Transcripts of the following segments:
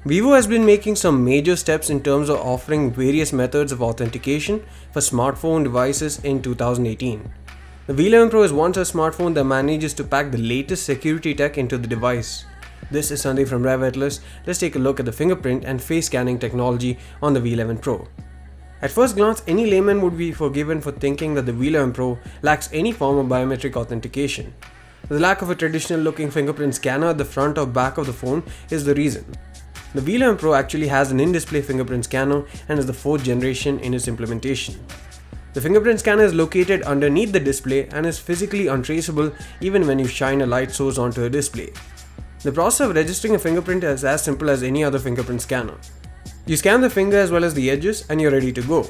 Vivo has been making some major steps in terms of offering various methods of authentication for smartphone devices in 2018. The V11 Pro is one such smartphone that manages to pack the latest security tech into the device. This is Sunday from RevAtlas. Let's take a look at the fingerprint and face scanning technology on the V11 Pro. At first glance, any layman would be forgiven for thinking that the V11 Pro lacks any form of biometric authentication. The lack of a traditional looking fingerprint scanner at the front or back of the phone is the reason. The V11 Pro actually has an in-display fingerprint scanner and is the 4th generation in its implementation. The fingerprint scanner is located underneath the display and is physically untraceable even when you shine a light source onto a display. The process of registering a fingerprint is as simple as any other fingerprint scanner. You scan the finger as well as the edges and you're ready to go.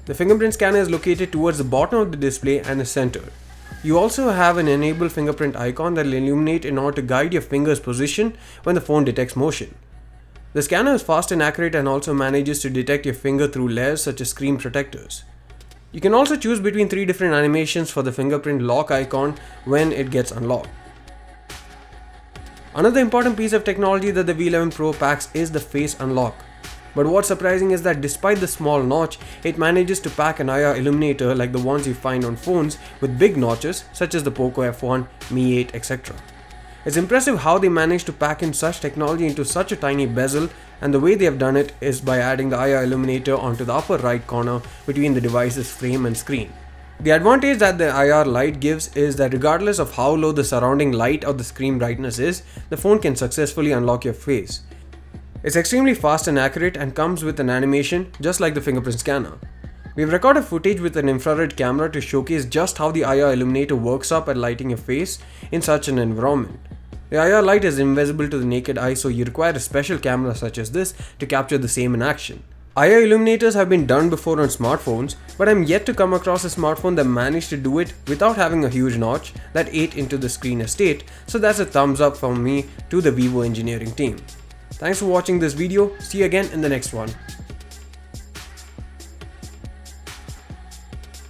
The fingerprint scanner is located towards the bottom of the display and is centered. You also have an enable fingerprint icon that will illuminate in order to guide your finger's position when the phone detects motion. The scanner is fast and accurate and also manages to detect your finger through layers such as screen protectors. You can also choose between 3 different animations for the fingerprint lock icon when it gets unlocked. Another important piece of technology that the V11 Pro packs is the face unlock. But what's surprising is that despite the small notch, it manages to pack an IR illuminator like the ones you find on phones with big notches such as the Poco F1, Mi 8, etc. It's impressive how they managed to pack in such technology into such a tiny bezel, and the way they have done it is by adding the IR illuminator onto the upper right corner between the device's frame and screen. The advantage that the IR light gives is that regardless of how low the surrounding light or the screen brightness is, the phone can successfully unlock your face. It's extremely fast and accurate and comes with an animation just like the fingerprint scanner. We've recorded footage with an infrared camera to showcase just how the IR illuminator works up at lighting your face in such an environment. The IR light is invisible to the naked eye, so you require a special camera such as this to capture the same in action. IR illuminators have been done before on smartphones, but I'm yet to come across a smartphone that managed to do it without having a huge notch that ate into the screen estate, so that's a thumbs up from me to the Vivo engineering team. Thanks for watching this video. See you again in the next one.